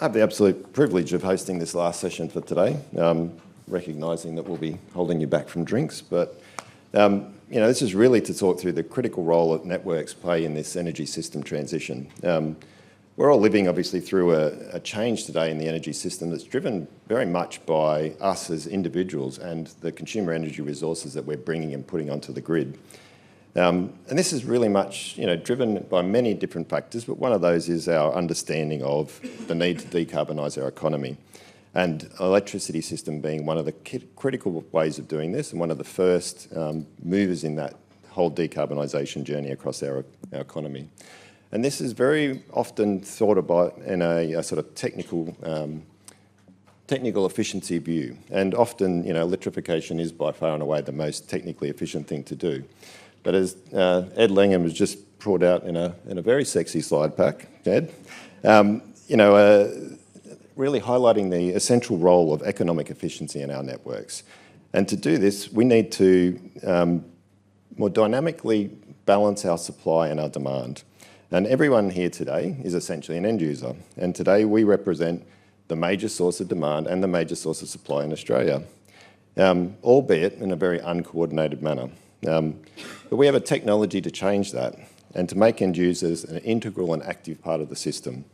I have the absolute privilege of hosting this last session for today, recognising that we'll be holding you back from drinks. But, this is really to talk through the critical role that networks play in this energy system transition. We're all living, obviously, through a change today in the energy system that's driven very much by us as individuals and the consumer energy resources that we're bringing and putting onto the grid. And this is really much, driven by many different factors, but one of those is our understanding of the need to decarbonise our economy. And electricity system being one of the critical ways of doing this and one of the first movers in that whole decarbonisation journey across our economy. And this is very often thought about in a sort of technical efficiency view. And often, electrification is by far and away the most technically efficient thing to do. But as Ed Langham has just brought out in a very sexy slide pack, Ed, really highlighting the essential role of economic efficiency in our networks. And to do this, we need to more dynamically balance our supply and our demand. And everyone here today is essentially an end user. And today we represent the major source of demand and the major source of supply in Australia, albeit in a very uncoordinated manner. But we have a technology to change that and to make end users an integral and active part of the system.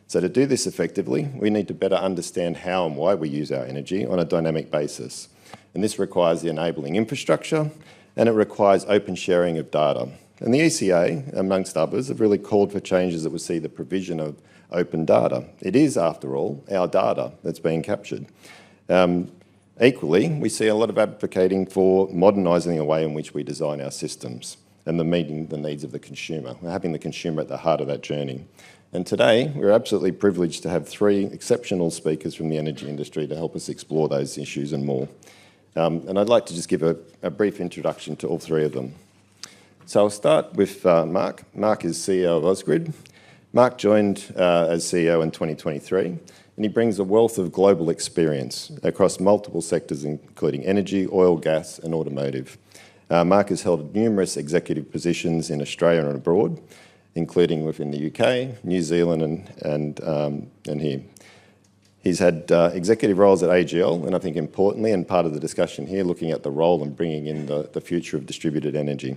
So to do this effectively, we need to better understand how and why we use our energy on a dynamic basis. And this requires the enabling infrastructure, and it requires open sharing of data. And the ECA, amongst others, have really called for changes that would see the provision of open data. It is, after all, our data that's being captured. Equally, we see a lot of advocating for modernising the way in which we design our systems and meeting the needs of the consumer. We're having the consumer at the heart of that journey. And today, we're absolutely privileged to have three exceptional speakers from the energy industry to help us explore those issues and more. And I'd like to just give a brief introduction to all three of them. So I'll start with Mark. Mark is CEO of Ausgrid. Mark joined as CEO in 2023, and he brings a wealth of global experience across multiple sectors, including energy, oil, gas, and automotive. Mark has held numerous executive positions in Australia and abroad, including within the UK, New Zealand, and here. He's had executive roles at AGL, and I think importantly, and part of the discussion here, looking at the role and bringing in the future of distributed energy.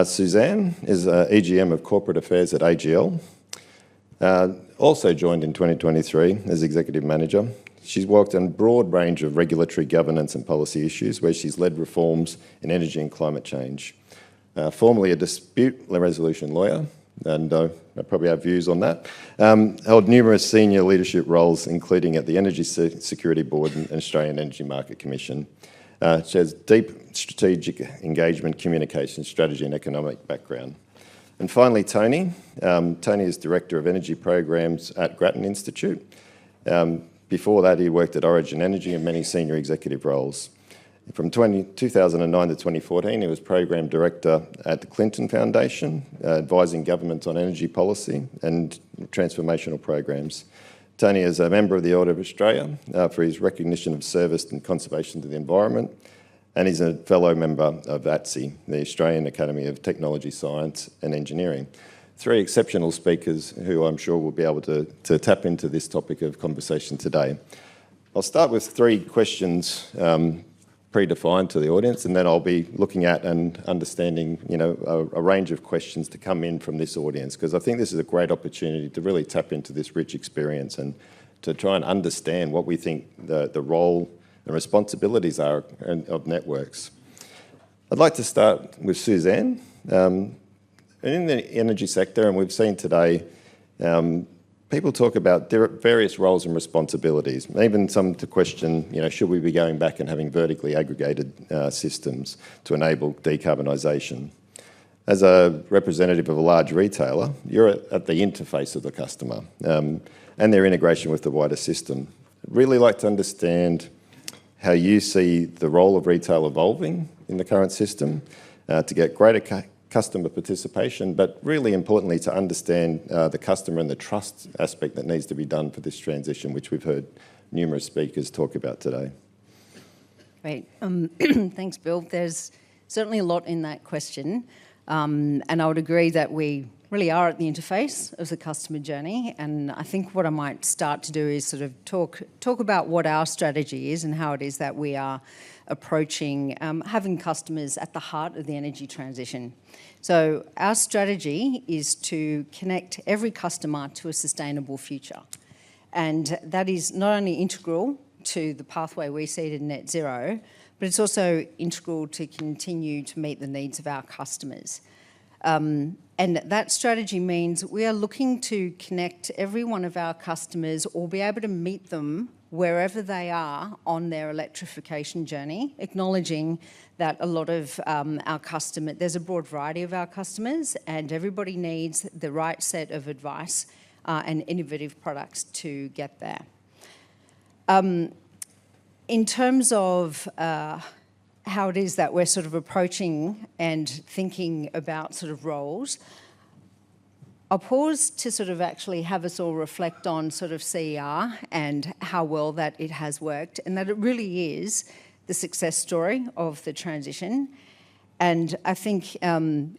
Suzanne is EGM of Corporate Affairs at AGL, also joined in 2023 as Executive Manager. She's worked on a broad range of regulatory governance and policy issues where she's led reforms in energy and climate change. Formerly a dispute resolution lawyer, and I probably have views on that. Held numerous senior leadership roles, including at the Energy Security Board and Australian Energy Market Commission. She has deep strategic engagement, communication, strategy and economic background. And finally, Tony. Tony is Director of Energy Programs at Grattan Institute. Before that, he worked at Origin Energy in many senior executive roles. From 2009 to 2014, he was Program Director at the Clinton Foundation, advising governments on energy policy and transformational programs. Tony is a member of the Order of Australia for his recognition of service and conservation to the environment, and he's a fellow member of ATSE, the Australian Academy of Technology, Science and Engineering. Three exceptional speakers who I'm sure will be able to tap into this topic of conversation today. I'll start with three questions predefined to the audience, and then I'll be looking at and understanding, a range of questions to come in from this audience, because I think this is a great opportunity to really tap into this rich experience and to try and understand what we think the role and responsibilities are of networks. I'd like to start with Suzanne. In the energy sector, and we've seen today, people talk about various roles and responsibilities, even some to question, should we be going back and having vertically aggregated systems to enable decarbonisation? As a representative of a large retailer, you're at the interface of the customer and their integration with the wider system. I'd really like to understand how you see the role of retail evolving in the current system to get greater customer participation, but really importantly to understand the customer and the trust aspect that needs to be done for this transition, which we've heard numerous speakers talk about today. Great. Thanks, Bill. There's certainly a lot in that question, and I would agree that we really are at the interface of the customer journey, and I think what I might start to do is sort of talk about what our strategy is and how it is that we are approaching having customers at the heart of the energy transition. So our strategy is to connect every customer to a sustainable future, and that is not only integral to the pathway we see to net zero, but it's also integral to continue to meet the needs of our customers. And that strategy means we are looking to connect every one of our customers or be able to meet them wherever they are on their electrification journey, acknowledging that a lot of our customers, there's a broad variety of our customers, and everybody needs the right set of advice and innovative products to get there. In terms of how it is that we're sort of approaching and thinking about sort of roles, I'll pause to sort of actually have us all reflect on sort of CER and how well that it has worked, and that it really is the success story of the transition. And I think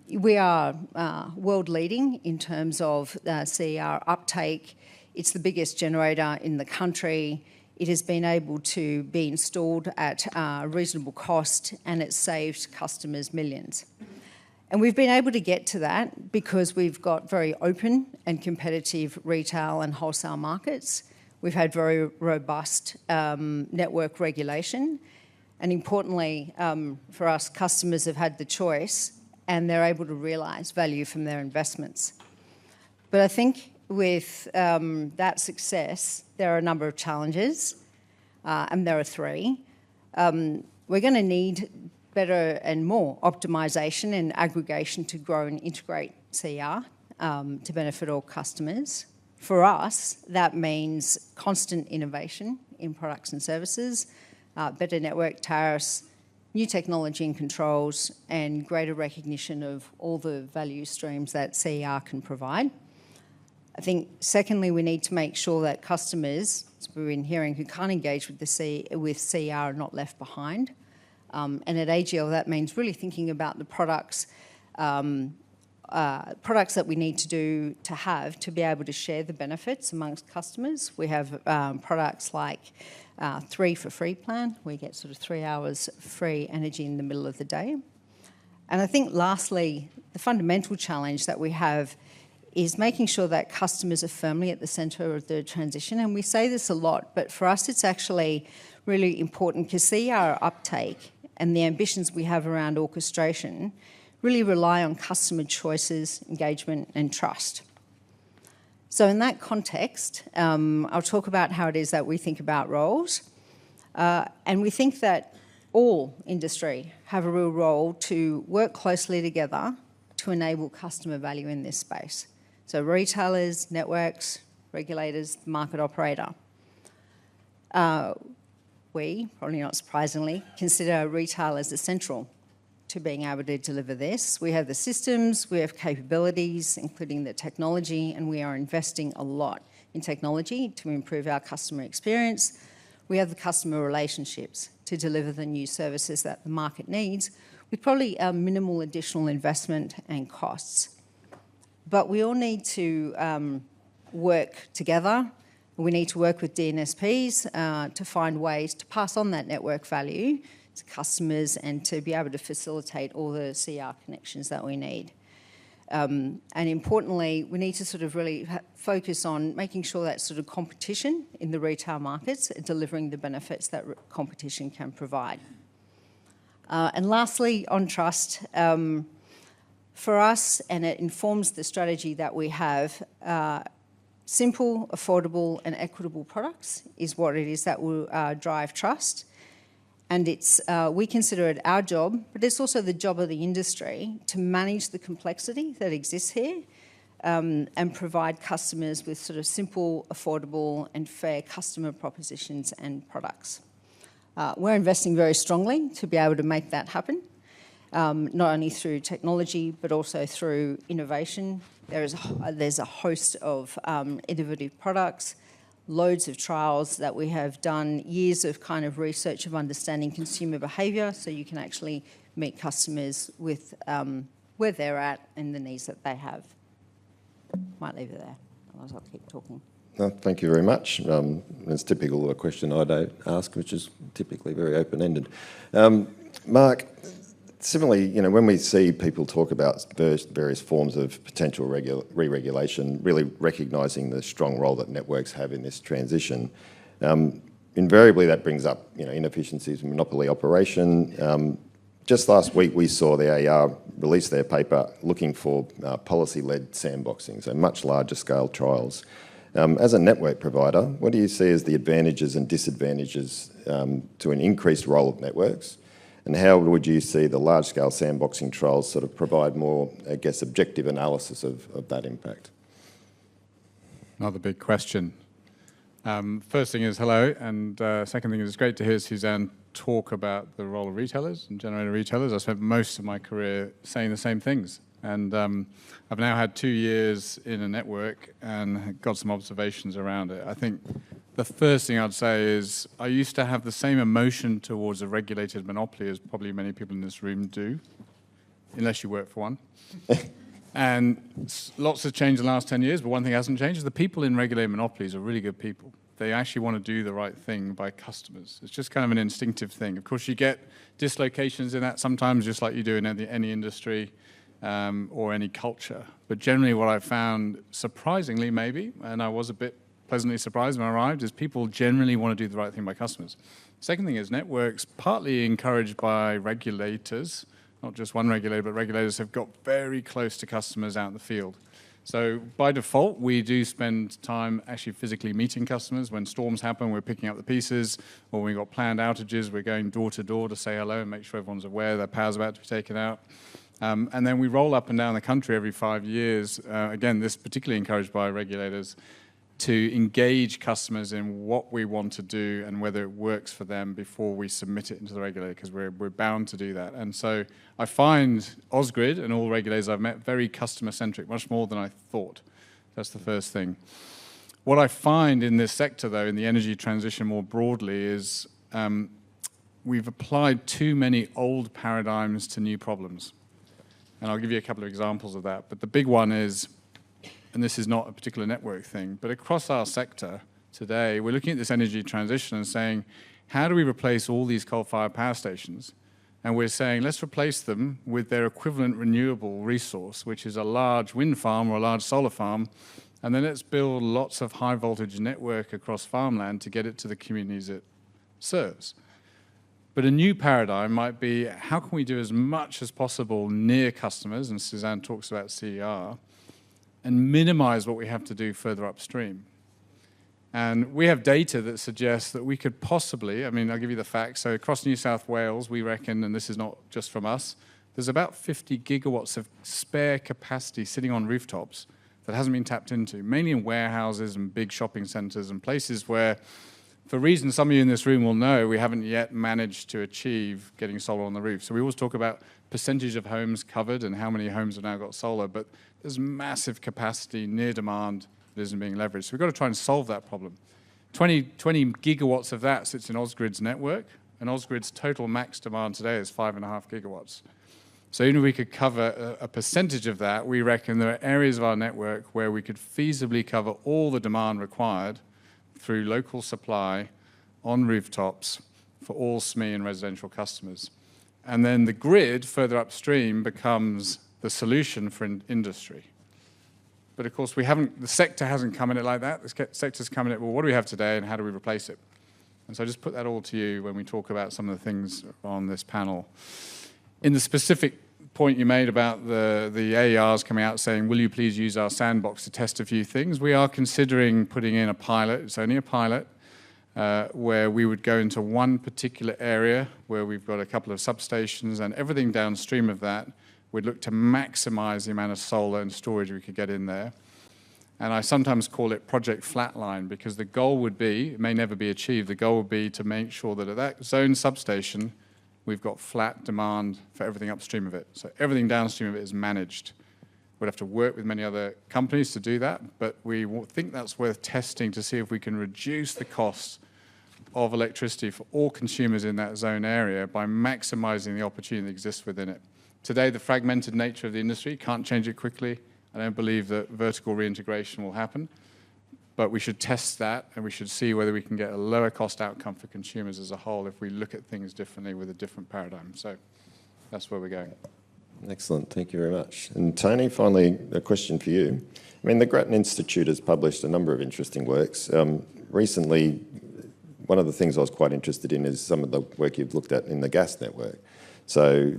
we are world leading in terms of CER uptake. It's the biggest generator in the country. It has been able to be installed at a reasonable cost, and it's saved customers millions. And we've been able to get to that because we've got very open and competitive retail and wholesale markets. We've had very robust network regulation. And importantly, for us, customers have had the choice and they're able to realise value from their investments. But I think with that success, there are a number of challenges, and there are three. We're going to need better and more optimisation and aggregation to grow and integrate CER to benefit all customers. For us, that means constant innovation in products and services, better network tariffs, new technology and controls, and greater recognition of all the value streams that CER can provide. I think, secondly, we need to make sure that customers, as we've been hearing, who can't engage with CER are not left behind. And at AGL, that means really thinking about the products that we need to have to be able to share the benefits amongst customers. We have products like 3 for Free plan. We get sort of 3 hours free energy in the middle of the day. And I think, lastly, the fundamental challenge that we have is making sure that customers are firmly at the centre of the transition. And we say this a lot, but for us it's actually really important because CER uptake and the ambitions we have around orchestration really rely on customer choices, engagement and trust. So in that context, I'll talk about how it is that we think about roles. And we think that all industry have a real role to work closely together to enable customer value in this space. So retailers, networks, regulators, market operator. We, probably not surprisingly, consider retail as essential to being able to deliver this. We have the systems, we have capabilities, including the technology, and we are investing a lot in technology to improve our customer experience. We have the customer relationships to deliver the new services that the market needs, with probably minimal additional investment and costs. But we all need to work together. We need to work with DNSPs to find ways to pass on that network value to customers and to be able to facilitate all the CER connections that we need. And importantly, we need to sort of really focus on making sure that sort of competition in the retail markets are delivering the benefits that competition can provide. And lastly, on trust, for us, and it informs the strategy that we have, simple, affordable and equitable products is what it is that will drive trust. And it's we consider it our job, but it's also the job of the industry to manage the complexity that exists here and provide customers with sort of simple, affordable and fair customer propositions and products. We're investing very strongly to be able to make that happen, not only through technology, but also through innovation. There's a host of innovative products, loads of trials that we have done, years of kind of research of understanding consumer behaviour, so you can actually meet customers with where they're at and the needs that they have. Might leave it there, otherwise I'll keep talking. Thank you very much. It's typical of a question I don't ask, which is typically very open-ended. Mark, similarly, you know, when we see people talk about various forms of potential re-regulation, really recognising the strong role that networks have in this transition, invariably that brings up, you know, inefficiencies in monopoly operation. Just last week we saw the AER release their paper looking for policy-led sandboxing, so much larger scale trials. As a network provider, what do you see as the advantages and disadvantages to an increased role of networks? And how would you see the large-scale sandboxing trials sort of provide more, I guess, objective analysis of that impact? Another big question. First thing is hello, and second thing is it's great to hear Suzanne talk about the role of retailers and generator retailers. I spent most of my career saying the same things. And I've now had 2 years in a network and got some observations around it. I think the first thing I'd say is I used to have the same emotion towards a regulated monopoly as probably many people in this room do, unless you work for one. And lots has changed in the last 10 years, but one thing hasn't changed is the people in regulated monopolies are really good people. They actually want to do the right thing by customers. It's just kind of an instinctive thing. Of course, you get dislocations in that sometimes, just like you do in any industry. Or any culture. But generally what I found, surprisingly maybe, and I was a bit pleasantly surprised when I arrived, is people generally want to do the right thing by customers. Second thing is networks, partly encouraged by regulators, not just one regulator, but regulators have got very close to customers out in the field. So by default, we do spend time actually physically meeting customers. When storms happen, we're picking up the pieces, or when we've got planned outages, we're going door to door to say hello and make sure everyone's aware their power's about to be taken out. And then we roll up and down the country every 5 years. Again, this particularly encouraged by regulators to engage customers in what we want to do and whether it works for them before we submit it into the regulator, because we're bound to do that. And so I find Ausgrid and all regulators I've met very customer-centric, much more than I thought. That's the first thing. What I find in this sector, though, in the energy transition more broadly, is we've applied too many old paradigms to new problems. And I'll give you a couple of examples of that. But the big one is, and this is not a particular network thing, but across our sector today, we're looking at this energy transition and saying, how do we replace all these coal-fired power stations? And we're saying, let's replace them with their equivalent renewable resource, which is a large wind farm or a large solar farm, and then let's build lots of high-voltage network across farmland to get it to the communities it serves. But a new paradigm might be, how can we do as much as possible near customers, and Suzanne talks about CER, and minimize what we have to do further upstream. And we have data that suggests that we could possibly, I mean, I'll give you the facts. So across New South Wales, we reckon, and this is not just from us, there's about 50 gigawatts of spare capacity sitting on rooftops that hasn't been tapped into, mainly in warehouses and big shopping centers and places where, for reasons some of you in this room will know, we haven't yet managed to achieve getting solar on the roof. So we always talk about percentage of homes covered and how many homes have now got solar, but there's massive capacity near demand that isn't being leveraged. So we've got to try and solve that problem. 20 gigawatts of that sits in Ausgrid's network, and Ausgrid's total max demand today is 5.5 gigawatts. So even if we could cover a percentage of that, we reckon there are areas of our network where we could feasibly cover all the demand required through local supply on rooftops for all SME and residential customers. And then the grid further upstream becomes the solution for industry. But of course, the sector hasn't come in it like that. The sector's come in it, well, what do we have today and how do we replace it? And so I just put that all to you when we talk about some of the things on this panel. In the specific point you made about the AERs coming out saying, will you please use our sandbox to test a few things? We are considering putting in a pilot, it's only a pilot, where we would go into one particular area where we've got a couple of substations and everything downstream of that, we'd look to maximize the amount of solar and storage we could get in there. And I sometimes call it Project Flatline because the goal would be, it may never be achieved, the goal would be to make sure that at that zone substation, we've got flat demand for everything upstream of it. So everything downstream of it is managed. We'd have to work with many other companies to do that, but we think that's worth testing to see if we can reduce the cost of electricity for all consumers in that zone area by maximizing the opportunity that exists within it. Today, the fragmented nature of the industry can't change it quickly. I don't believe that vertical reintegration will happen, but we should test that and we should see whether we can get a lower cost outcome for consumers as a whole if we look at things differently with a different paradigm. So that's where we're going. Excellent, thank you very much. And Tony, finally, a question for you. I mean, the Grattan Institute has published a number of interesting works. Recently, one of the things I was quite interested in is some of the work you've looked at in the gas network. So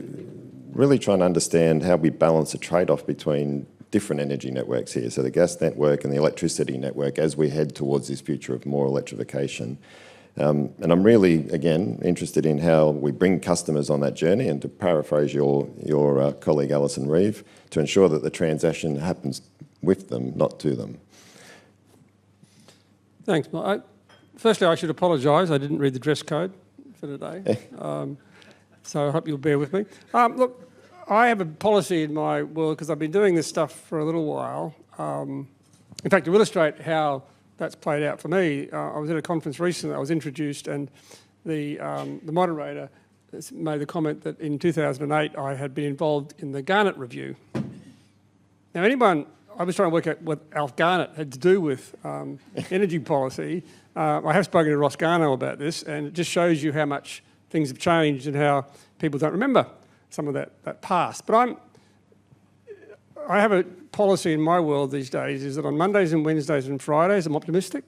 really trying to understand how we balance a trade-off between different energy networks here, so the gas network and the electricity network as we head towards this future of more electrification. And I'm really, again, interested in how we bring customers on that journey, and to paraphrase your colleague Alison Reeve, to ensure that the transaction happens with them, not to them. Thanks, Mark. Firstly, I should apologise. I didn't read the dress code for today, so I hope you'll bear with me. Look, I have a policy in my world, because I've been doing this stuff for a little while. In fact, to illustrate how that's played out for me, I was at a conference recently, I was introduced, and the moderator made the comment that in 2008 I had been involved in the Garnet Review. Now I was trying to work out what Alf Garnet had to do with energy policy. I have spoken to Ross Garnaut about this, and it just shows you how much things have changed and how people don't remember some of that past. But I have a policy in my world these days, is that on Mondays and Wednesdays and Fridays I'm optimistic,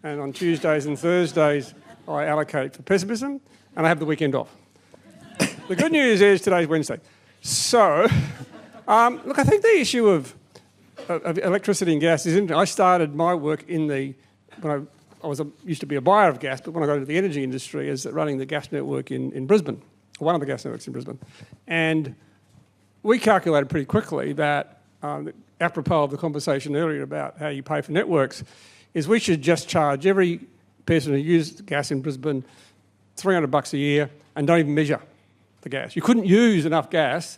and on Tuesdays and Thursdays I allocate for pessimism, and I have the weekend off. The good news is today's Wednesday. So, look, I think the issue of electricity and gas is interesting. I started my work when I used to be a buyer of gas, but when I got into the energy industry, as running the gas network in Brisbane, one of the gas networks in Brisbane. And we calculated pretty quickly that, apropos of the conversation earlier about how you pay for networks, is we should just charge every person who used gas in Brisbane $300 a year and don't even measure the gas. You couldn't use enough gas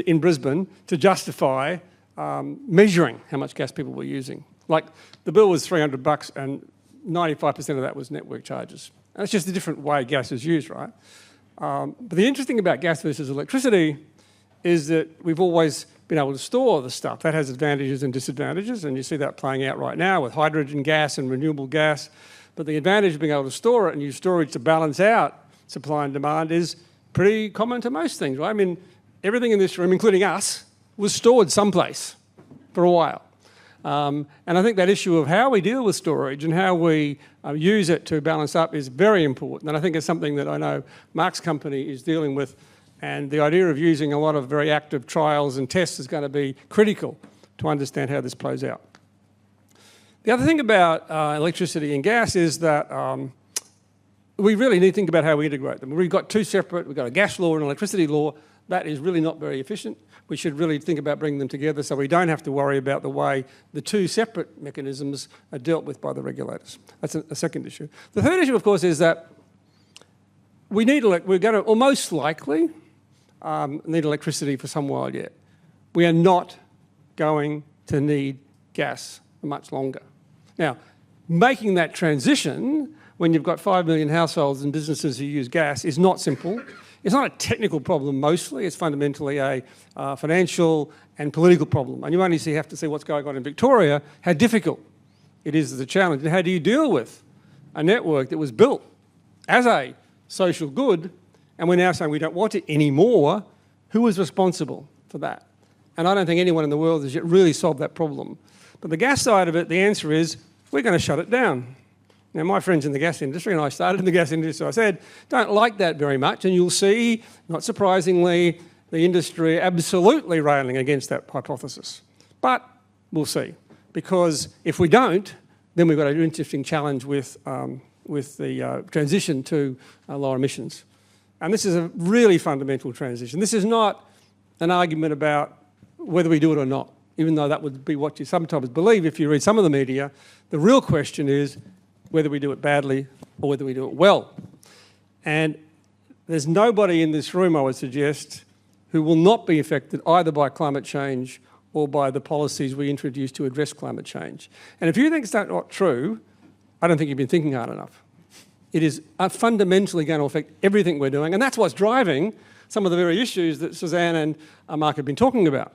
in Brisbane to justify measuring how much gas people were using. Like, the bill was $300 and 95% of that was network charges. And it's just a different way gas is used, right? But the interesting about gas versus electricity is that we've always been able to store the stuff. That has advantages and disadvantages, and you see that playing out right now with hydrogen gas and renewable gas. But the advantage of being able to store it and use storage to balance out supply and demand is pretty common to most things, right? I mean, everything in this room, including us, was stored someplace for a while. And I think that issue of how we deal with storage and how we use it to balance up is very important. And I think it's something that I know Mark's company is dealing with. And the idea of using a lot of very active trials and tests is going to be critical to understand how this plays out. The other thing about electricity and gas is that we really need to think about how we integrate them. We've got two separate, we've got a gas law and an electricity law. That is really not very efficient. We should really think about bringing them together so we don't have to worry about the way the two separate mechanisms are dealt with by the regulators. That's a second issue. The third issue, of course, is that we're going to almost likely need electricity for some while yet. We are not going to need gas for much longer. Now, making that transition when you've got 5 million households and businesses who use gas is not simple. It's not a technical problem mostly, it's fundamentally a financial and political problem. And you only have to see what's going on in Victoria, how difficult it is as a challenge. And how do you deal with a network that was built as a social good, and we're now saying we don't want it anymore? Who was responsible for that? And I don't think anyone in the world has yet really solved that problem. But the gas side of it, the answer is, we're going to shut it down. Now, my friends in the gas industry, and I started in the gas industry, so I said, don't like that very much, and you'll see, not surprisingly, the industry absolutely railing against that hypothesis. But we'll see, because if we don't, then we've got an interesting challenge with the transition to lower emissions. And this is a really fundamental transition. This is not an argument about whether we do it or not, even though that would be what you sometimes believe if you read some of the media. The real question is whether we do it badly or whether we do it well. And there's nobody in this room, I would suggest, who will not be affected either by climate change or by the policies we introduce to address climate change. And if you think that's not true, I don't think you've been thinking hard enough. It is fundamentally going to affect everything we're doing, and that's what's driving some of the very issues that Suzanne and Mark have been talking about.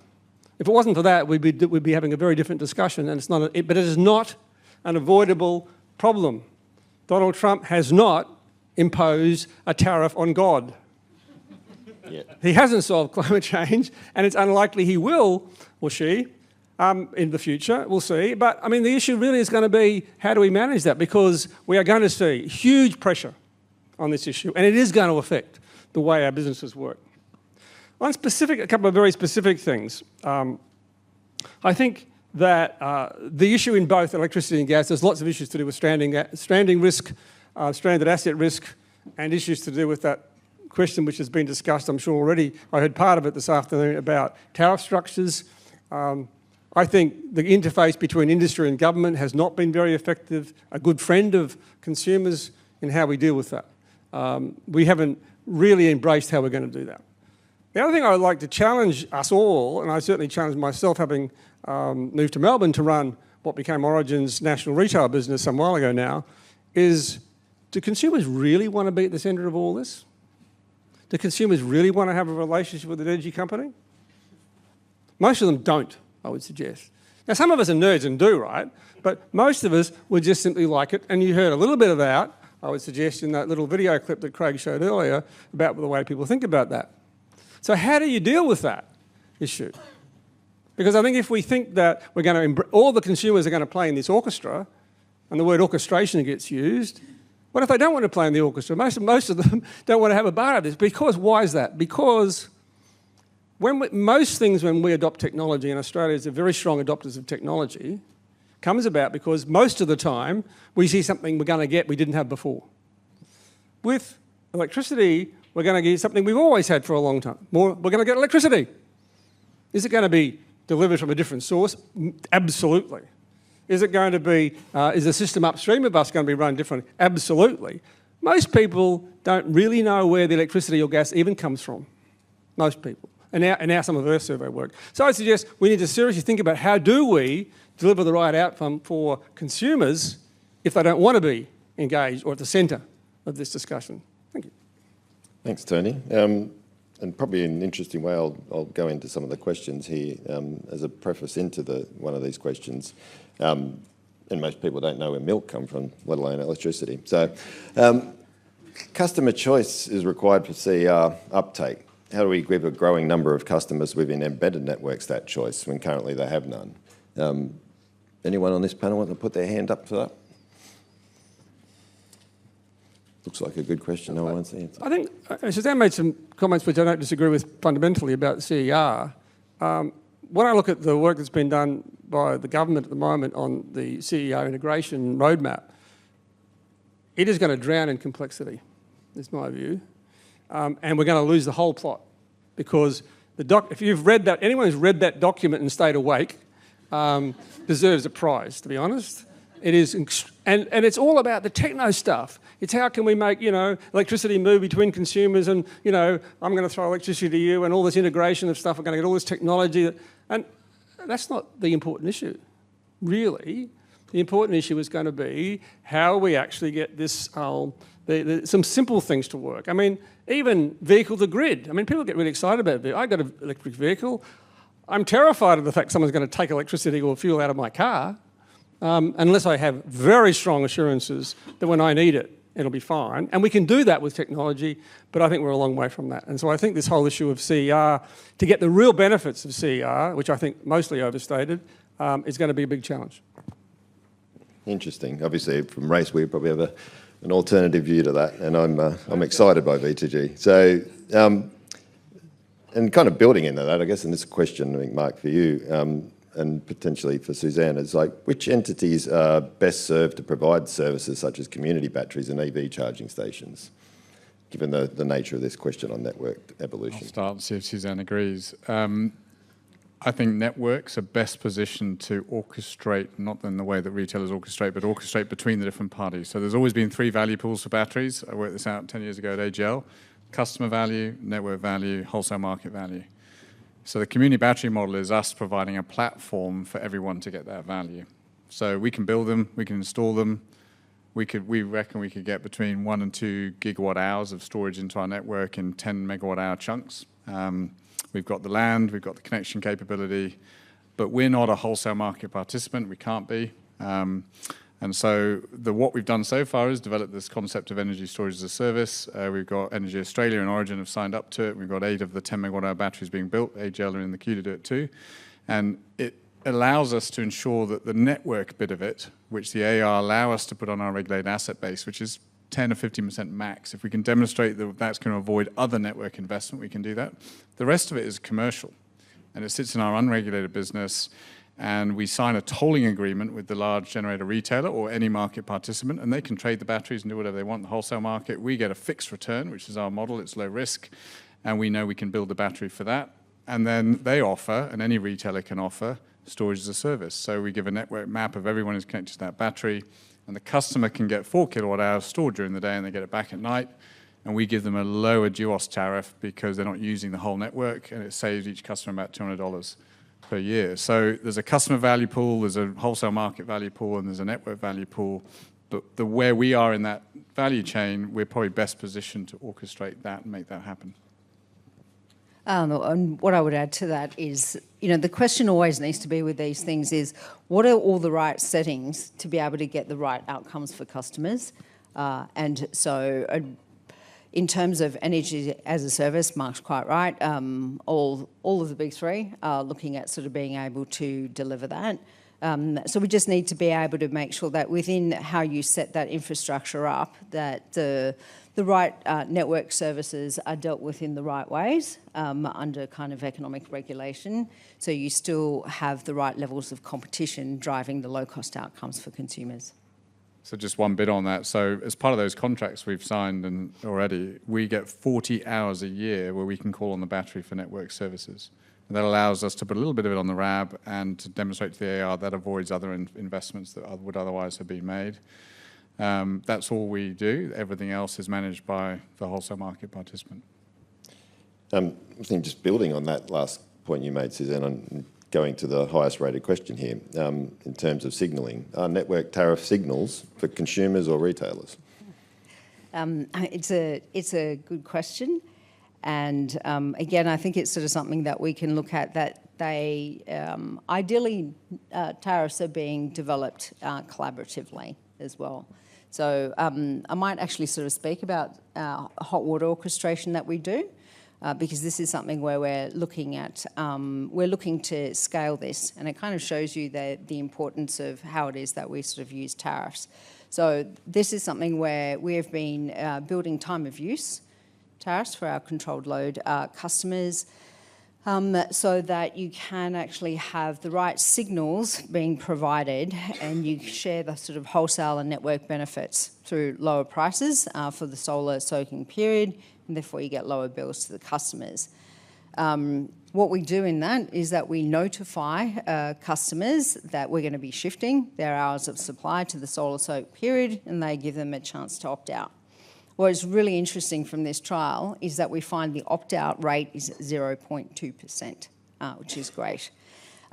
If it wasn't for that, we'd be having a very different discussion, and but it is not an avoidable problem. Donald Trump has not imposed a tariff on God. Yeah. He hasn't solved climate change, and it's unlikely he will, or she, in the future. We'll see. But, I mean, the issue really is going to be, how do we manage that? Because we are going to see huge pressure on this issue, and it is going to affect the way our businesses work. A couple of very specific things. I think that the issue in both electricity and gas, there's lots of issues to do with stranding risk, stranded asset risk, and issues to do with that question which has been discussed, I'm sure already. I heard part of it this afternoon about tariff structures. I think the interface between industry and government has not been very effective, a good friend of consumers in how we deal with that. We haven't really embraced how we're going to do that. The other thing I would like to challenge us all, and I certainly challenge myself having moved to Melbourne to run what became Origin's national retail business some while ago now, is do consumers really want to be at the centre of all this? Do consumers really want to have a relationship with an energy company? Most of them don't, I would suggest. Now, some of us are nerds and do, right? But most of us would just simply like it, and you heard a little bit of that, I would suggest, in that little video clip that Craig showed earlier about the way people think about that. So how do you deal with that issue? Because I think if we think that we're going to all the consumers are going to play in this orchestra, and the word orchestration gets used, what if they don't want to play in the orchestra? Most of them don't want to have a part of this. Because why is that? Because most things when we adopt technology, and Australia is a very strong adopters of technology, comes about because most of the time we see something we're going to get we didn't have before. With electricity, we're going to get something we've always had for a long time. We're going to get electricity. Is it going to be delivered from a different source? Absolutely. Is it going to be, is the system upstream of us going to be run differently? Absolutely. Most people don't really know where the electricity or gas even comes from. Most people. And now some of our survey work. So I suggest we need to seriously think about how do we deliver the right outcome for consumers if they don't want to be engaged or at the centre of this discussion. Thank you. Thanks, Tony. And probably in an interesting way, I'll go into some of the questions here as a preface into one of these questions. And most people don't know where milk comes from, let alone electricity. So customer choice is required for CER uptake. How do we give a growing number of customers within embedded networks that choice when currently they have none? Anyone on this panel want to put their hand up for that? Looks like a good question. No one wants to answer. I think Suzanne made some comments which I don't disagree with fundamentally about CER. When I look at the work that's been done by the government at the moment on the CER integration roadmap, it is going to drown in complexity, is my view. And we're going to lose the whole plot because if you've read that, anyone who's read that document and stayed awake deserves a prize, to be honest. It is, and it's all about the techno stuff. It's how can we make, electricity move between consumers and, I'm going to throw electricity to you and all this integration of stuff. We're going to get all this technology. And that's not the important issue, really. The important issue is going to be how we actually get this, some simple things to work. I mean, even vehicle to grid. I mean, people get really excited about it. I got an electric vehicle. I'm terrified of the fact someone's going to take electricity or fuel out of my car. Unless I have very strong assurances that when I need it, it'll be fine. And we can do that with technology, but I think we're a long way from that. And so I think this whole issue of CER, to get the real benefits of CER, which I think mostly overstated, is going to be a big challenge. Interesting. Obviously, from Race, we probably have an alternative view to that, and I'm excited by V2G. So, and kind of building into that, I guess, and this is a question, I think, Mark, for you, and potentially for Suzanne, is like, which entities are best served to provide services such as community batteries and EV charging stations, given the nature of this question on network evolution? I'll start and see if Suzanne agrees. I think networks are best positioned to orchestrate, not in the way that retailers orchestrate, but orchestrate between the different parties. So there's always been 3 value pools for batteries. I worked this out 10 years ago at AGL. Customer value, network value, wholesale market value. So the community battery model is us providing a platform for everyone to get that value. So we can build them, we can install them. We reckon we could get between 1 and 2 gigawatt hours of storage into our network in 10 megawatt hour chunks. We've got the land, we've got the connection capability, but we're not a wholesale market participant. We can't be. And so what we've done so far is develop this concept of energy storage as a service. We've got Energy Australia and Origin have signed up to it. We've got 8 of the 10 megawatt hour batteries being built. AGL are in the queue to do it too. And it allows us to ensure that the network bit of it, which the AR allow us to put on our regulated asset base, which is 10 or 15% max, if we can demonstrate that that's going to avoid other network investment, we can do that. The rest of it is commercial, and it sits in our unregulated business. And we sign a tolling agreement with the large generator retailer or any market participant, and they can trade the batteries and do whatever they want in the wholesale market. We get a fixed return, which is our model. It's low risk, and we know we can build the battery for that. And then they offer, and any retailer can offer, storage as a service. So we give a network map of everyone who's connected to that battery, and the customer can get 4 kilowatt hours stored during the day, and they get it back at night. And we give them a lower GWOS tariff because they're not using the whole network, and it saves each customer about $200 per year. So there's a customer value pool, there's a wholesale market value pool, and there's a network value pool. But where we are in that value chain, we're probably best positioned to orchestrate that and make that happen. And what I would add to that is, the question always needs to be with these things is, what are all the right settings to be able to get the right outcomes for customers? And so in terms of energy as a service, Mark's quite right. All of the big three are looking at sort of being able to deliver that. So we just need to be able to make sure that within how you set that infrastructure up, that the right network services are dealt with in the right ways under kind of economic regulation. So you still have the right levels of competition driving the low-cost outcomes for consumers. So just one bit on that. So as part of those contracts we've signed and already, we get 40 hours a year where we can call on the battery for network services. And that allows us to put a little bit of it on the RAB and to demonstrate to the AR that avoids other investments that would otherwise have been made. That's all we do. Everything else is managed by the wholesale market participant. I think just building on that last point you made, Suzanne, on going to the highest rated question here, in terms of signalling, are network tariff signals for consumers or retailers? It's a good question. And again, I think it's sort of something that we can look at, that they, ideally, tariffs are being developed collaboratively as well. So I might actually sort of speak about hot water orchestration that we do, because this is something where we're looking to scale this, and it kind of shows you the importance of how it is that we sort of use tariffs. So this is something where we have been building time of use tariffs for our controlled load customers, so that you can actually have the right signals being provided, and you share the sort of wholesale and network benefits through lower prices for the solar soaking period, and therefore you get lower bills to the customers. What we do in that is that we notify customers that we're going to be shifting their hours of supply to the solar soak period, and they give them a chance to opt out. What is really interesting from this trial is that we find the opt-out rate is 0.2%, which is great.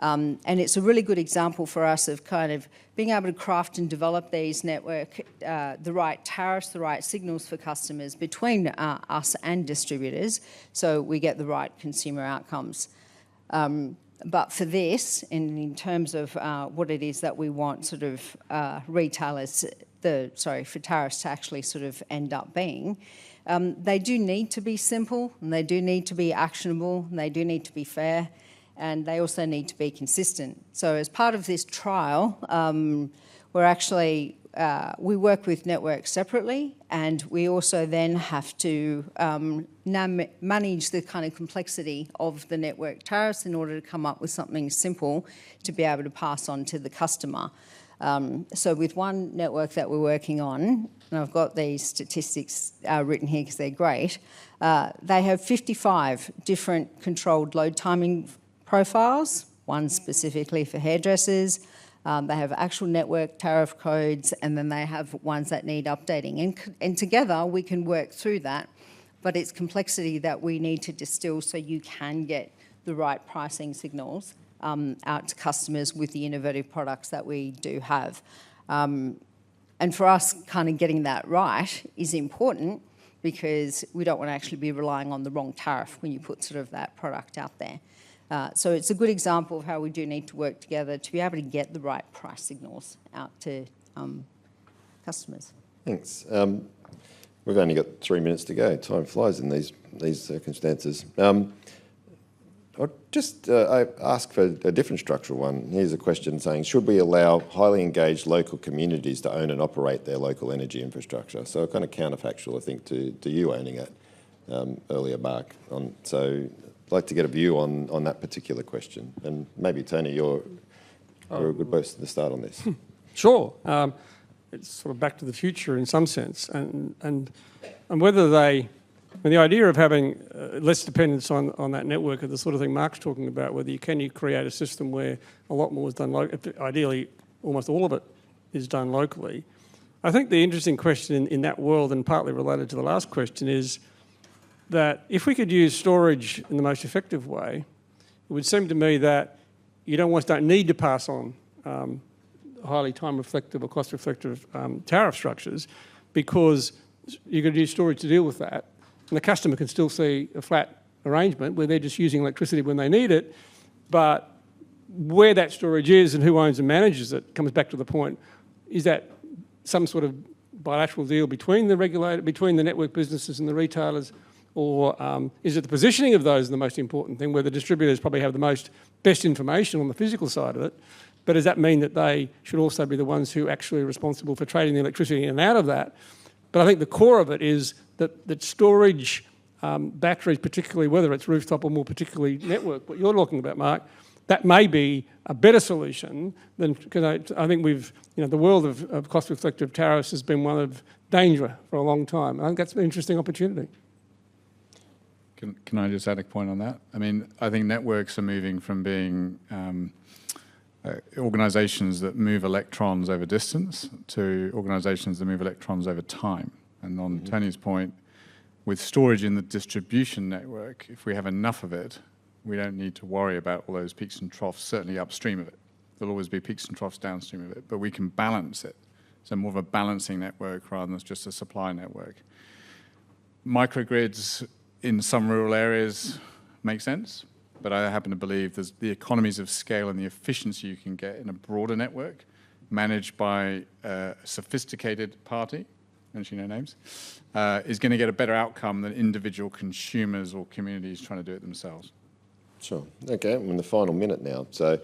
And it's a really good example for us of kind of being able to craft and develop these network, the right tariffs, the right signals for customers between us and distributors, so we get the right consumer outcomes. But for this, and in terms of what it is that we want sort of retailers, for tariffs to actually sort of end up being, they do need to be simple, and they do need to be actionable, and they do need to be fair, and they also need to be consistent. So as part of this trial, we're actually, we work with networks separately, and we also then have to manage the kind of complexity of the network tariffs in order to come up with something simple to be able to pass on to the customer. So with one network that we're working on, and I've got these statistics written here because they're great, they have 55 different controlled load timing profiles, one specifically for hairdressers. They have actual network tariff codes, and then they have ones that need updating. And together we can work through that, but it's complexity that we need to distill so you can get the right pricing signals out to customers with the innovative products that we do have. And for us, kind of getting that right is important, because we don't want to actually be relying on the wrong tariff when you put sort of that product out there. So it's a good example of how we do need to work together to be able to get the right price signals out to customers. Thanks. We've only got 3 minutes to go. Time flies in these circumstances. I'll just ask for a different structural one. Here's a question saying, should we allow highly engaged local communities to own and operate their local energy infrastructure? So kind of counterfactual, I think, to you owning it earlier, Mark. So I'd like to get a view on that particular question. And maybe, Tony, you're a good person to start on this. Sure. It's sort of back to the future in some sense. And whether they... I mean, the idea of having less dependence on that network is the sort of thing Mark's talking about, whether you create a system where a lot more is done locally, ideally almost all of it is done locally. I think the interesting question in that world, and partly related to the last question, is that if we could use storage in the most effective way, it would seem to me that you almost don't need to pass on highly time-reflective or cost-reflective tariff structures, because you could use storage to deal with that. And the customer can still see a flat arrangement where they're just using electricity when they need it, but where that storage is and who owns and manages it comes back to the point, is that some sort of bilateral deal between the regulator, between the network businesses and the retailers, or is it the positioning of those the most important thing, where the distributors probably have the best information on the physical side of it, but does that mean that they should also be the ones who actually are responsible for trading the electricity in and out of that? But I think the core of it is that storage, batteries particularly, whether it's rooftop or more particularly network, what you're talking about, Mark, that may be a better solution than, because I think the world of cost-reflective tariffs has been one of danger for a long time. I think that's an interesting opportunity. Can I just add a point on that? I mean, I think networks are moving from being organisations that move electrons over distance to organisations that move electrons over time. And on Tony's point, with storage in the distribution network, if we have enough of it, we don't need to worry about all those peaks and troughs, certainly upstream of it. There'll always be peaks and troughs downstream of it, but we can balance it. So more of a balancing network rather than just a supply network. Microgrids in some rural areas make sense, but I happen to believe there's the economies of scale and the efficiency you can get in a broader network managed by a sophisticated party, mentioning no names, is going to get a better outcome than individual consumers or communities trying to do it themselves. Sure. Okay, I'm in the final minute now. So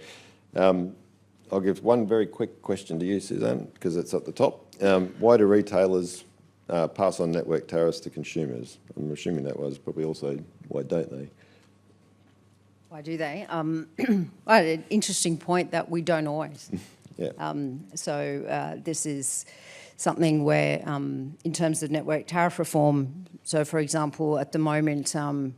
I'll give one very quick question to you, Suzanne, because it's at the top. Why do retailers pass on network tariffs to consumers? I'm assuming that was probably also, why don't they? Why do they? An interesting point that we don't always. Yeah. So this is something where, in terms of network tariff reform, so for example, at the moment, a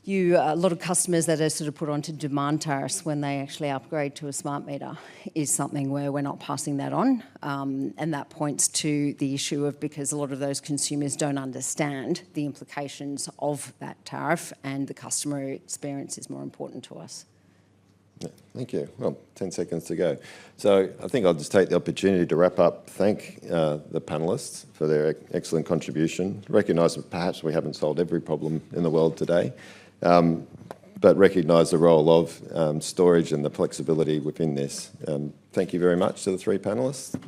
lot of customers that are sort of put onto demand tariffs when they actually upgrade to a smart meter is something where we're not passing that on. And that points to the issue of, because a lot of those consumers don't understand the implications of that tariff, and the customer experience is more important to us. Yeah, thank you. Well, 10 seconds to go. So I think I'll just take the opportunity to wrap up, thank the panellists for their excellent contribution, recognise that perhaps we haven't solved every problem in the world today, but recognise the role of storage and the flexibility within this. Thank you very much to the three panellists.